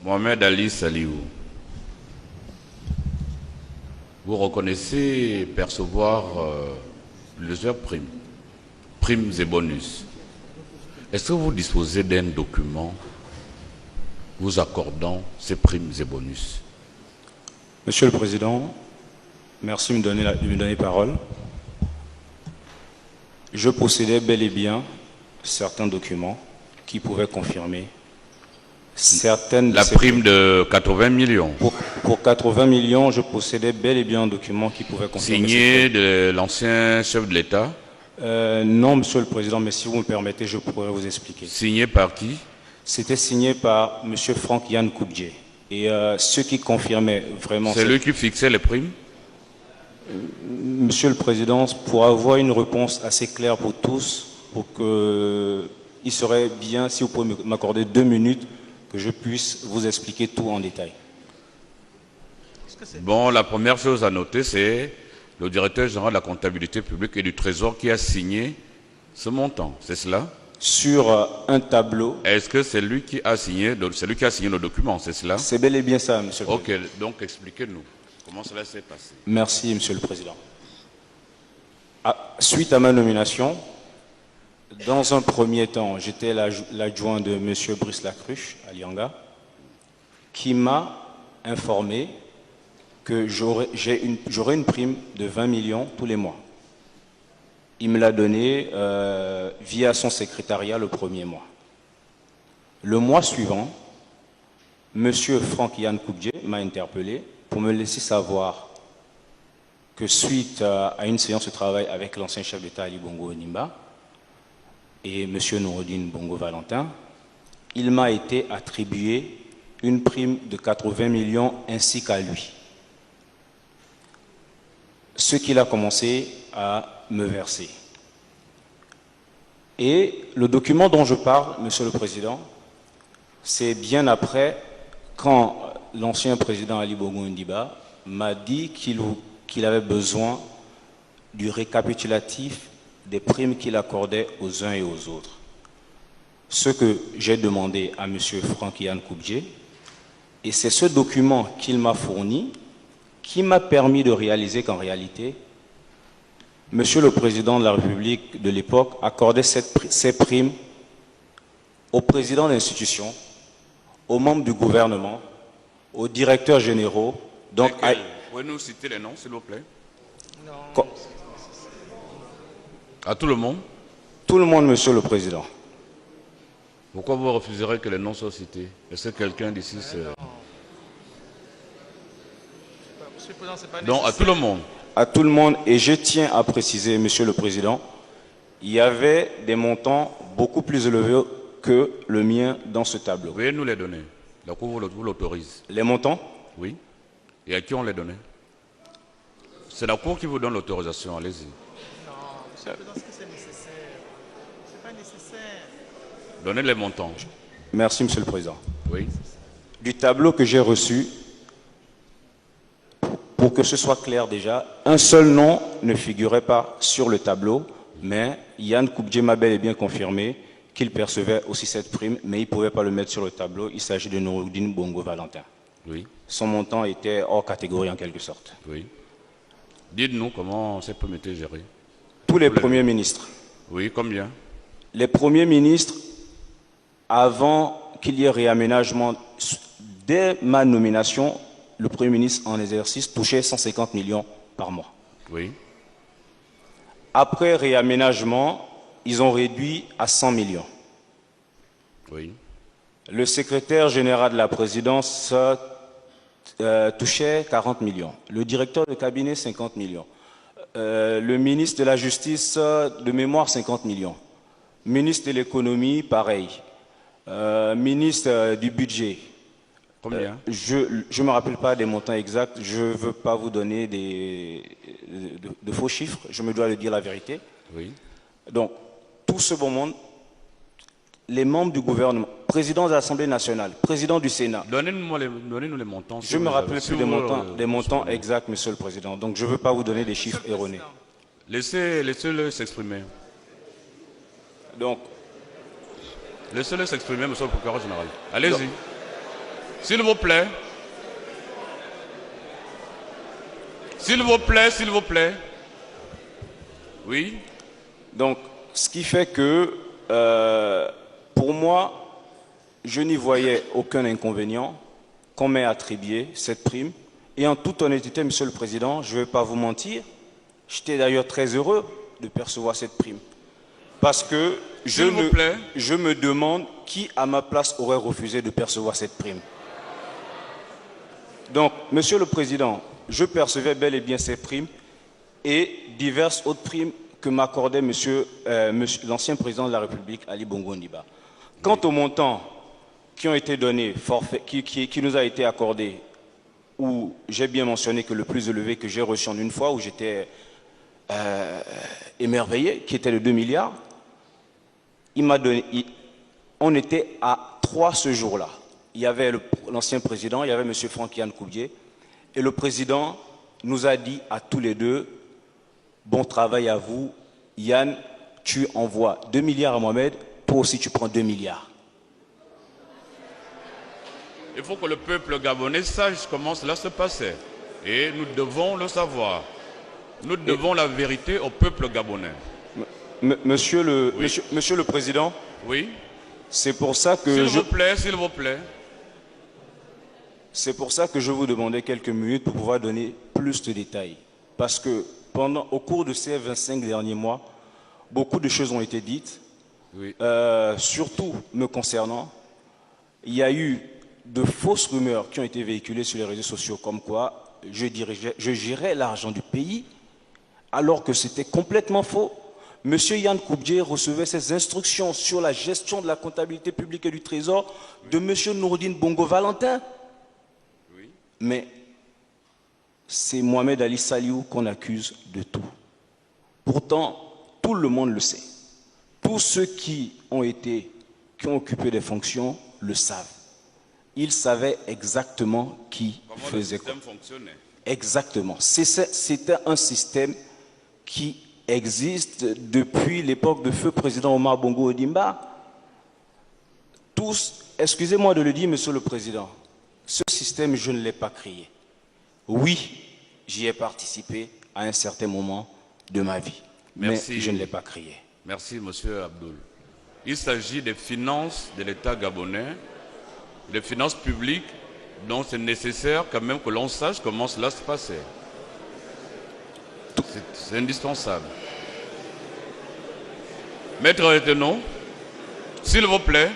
Mohamed Ali Saliou, vous reconnaissez percevoir plusieurs primes, primes et bonus. Est-ce que vous disposez d'un document vous accordant ces primes et bonus? Monsieur le Président, merci de me donner parole. Je possédais bel et bien certains documents qui pouvaient confirmer certaines de La ces prime de 80 millions. Pour 80 millions, je possédais bel et bien un document qui pouvait confirmer. Signé de l'ancien chef de l'État? Non, Monsieur le Président, mais si vous me permettez, je pourrais vous expliquer. Signé par qui? C'était signé par Monsieur Franck Yann Koubdje. Et ce qui confirmait vraiment... C'est lui qui fixait les primes? Monsieur le Président, pour avoir une réponse assez claire pour tous, il serait bien si vous pouvez m'accorder 2 minutes que je puisse vous expliquer tout en détail. Bon, la première chose à noter, c'est le directeur général de la comptabilité publique et du Trésor qui a signé ce montant, c'est cela? Sur un tableau. Est-ce que c'est lui qui a signé, le document, c'est cela? C'est bel et bien ça, Monsieur le Président. Ok, donc expliquez-nous comment cela s'est passé. Merci, Monsieur le Président. Suite à ma nomination, dans un premier temps, j'étais l'adjoint de M. Brice Lacruche à Lianga, qui m'a informé que j'aurais une prime de 20 millions tous les mois. Il me l'a donné via son secrétariat le premier mois. Le mois suivant, M. Franck Yann Koubdje m'a interpellé pour me laisser savoir que suite à une séance de travail avec l'ancien chef d'État Ali Bongo Ondimba et M. Noureddine Bongo Valentin, il m'a été attribué une prime de 80 millions ainsi qu'à lui. Ce qu'il a commencé à me verser. Et le document dont je parle, Monsieur le Président, c'est bien après quand l'ancien président Ali Bongo Ondimba m'a dit qu'il avait besoin du récapitulatif des primes qu'il accordait aux uns et aux autres. Ce que j'ai demandé à M. Franck Yann Koubdje, et c'est ce document qu'il m'a fourni qui m'a permis de réaliser qu'en réalité, M. le Président de la République de l'époque accordait ces primes aux présidents d'institutions, aux membres du gouvernement, aux directeurs généraux. Donc, pouvez-nous citer les noms, s'il vous plaît? Non. À tout le monde? Tout le monde, Monsieur le Président. Pourquoi vous refuserez que les noms soient cités? Est-ce que quelqu'un d'ici Donc, à tout le monde? À tout le monde, et je tiens à préciser, Monsieur le Président, il y avait des montants beaucoup plus élevés que le mien dans ce tableau. Veuillez nous les donner. La Cour vous l'autorise. Les montants? Oui. Et à qui on les donnait? C'est la Cour qui vous donne l'autorisation, allez-y. Non, Monsieur le Président, est-ce que c'est nécessaire? C'est pas nécessaire. Donnez les montants. Merci, Monsieur le Président. Oui. Du tableau que j'ai reçu, pour que ce soit clair déjà, un seul nom ne figurait pas sur le tableau, mais Yann Koubdje m'a bel et bien confirmé qu'il percevait aussi cette prime, mais il ne pouvait pas le mettre sur le tableau. Il s'agit de Noureddine Bongo Valentin. Oui. Son montant était hors catégorie en quelque sorte. Oui. Dites-nous comment ces primes étaient gérées. Tous les premiers ministres. Oui, combien? Les premiers ministres, avant qu'il y ait réaménagement, dès ma nomination, le Premier ministre en exercice touchait 150 millions par mois. Oui. Après réaménagement, ils ont réduit à 100 millions. Oui. Le secrétaire général de la présidence touchait 40 millions. Le directeur de cabinet, 50 millions. Le ministre de la Justice, de mémoire, 50 millions. Ministre de l'économie, pareil. Ministre du budget. Combien? Je ne me rappelle pas des montants exacts. Je ne veux pas vous donner de faux chiffres. Je me dois de dire la vérité. Oui. Donc, tout ce beau monde, les membres du gouvernement, président de l'Assemblée nationale, président du Sénat. Donnez-nous les montants. Je ne me rappelle plus des montants exacts, Monsieur le Président. Donc, je ne veux pas vous donner des chiffres erronés. Laissez-le s'exprimer. Donc, laissez-le s'exprimer, Monsieur le procureur général. Allez-y. S'il vous plaît. S'il vous plaît, s'il vous plaît. Oui. Donc, ce qui fait que, pour moi, je n'y voyais aucun inconvénient qu'on m'ait attribué cette prime. Et en toute honnêteté, Monsieur le Président, je ne vais pas vous mentir, j'étais d'ailleurs très heureux de percevoir cette prime. Parce que je me demande qui, à ma place, aurait refusé de percevoir cette prime. Donc, Monsieur le Président, je percevais bel et bien ces primes et diverses autres primes que m'accordait l'ancien président de la République, Ali Bongo Ondimba. Quant aux montants qui ont été donnés, qui nous a été accordé, où j'ai bien mentionné que le plus élevé que j'ai reçu en une fois, où j'étais émerveillé, qui était de 2 milliards, on était à 3 ce jour-là. Il y avait l'ancien président, il y avait M. Franck Yann Koubié, et le président nous a dit à tous les deux, bon travail à vous, Yann, tu envoies 2 milliards à Mohamed, toi aussi tu prends 2 milliards. Il faut que le peuple gabonais sache comment cela se passait. Et nous devons le savoir. Nous devons la vérité au peuple gabonais. Monsieur le Président, oui. C'est pour ça que s'il vous plaît. C'est pour ça que je vous demandais quelques minutes pour pouvoir donner plus de détails. Parce que au cours de ces 25 derniers mois, beaucoup de choses ont été dites, oui. Surtout me concernant. Il y a eu de fausses rumeurs qui ont été véhiculées sur les réseaux sociaux, comme quoi je gérais l'argent du pays, alors que c'était complètement faux. Monsieur Yann Koubié recevait ses instructions sur la gestion de la comptabilité publique et du Trésor de Monsieur Noureddine Bongo Valentin. Oui. Mais c'est Mohamed Ali Saliou qu'on accuse de tout. Pourtant, tout le monde le sait. Tous ceux qui ont occupé des fonctions le savent. Ils savaient exactement qui faisait quoi. Exactement. C'était un système qui existe depuis l'époque de feu président Omar Bongo Ondimba. Tous, excusez-moi de le dire, Monsieur le Président, ce système, je ne l'ai pas créé. Oui, j'y ai participé à un certain moment de ma vie, mais je ne l'ai pas créé. Merci, Monsieur Abdoul. Il s'agit des finances de l'État gabonais, des finances publiques, dont c'est nécessaire quand même que l'on sache comment cela se passait. C'est indispensable. Maître Etenon, s'il vous plaît.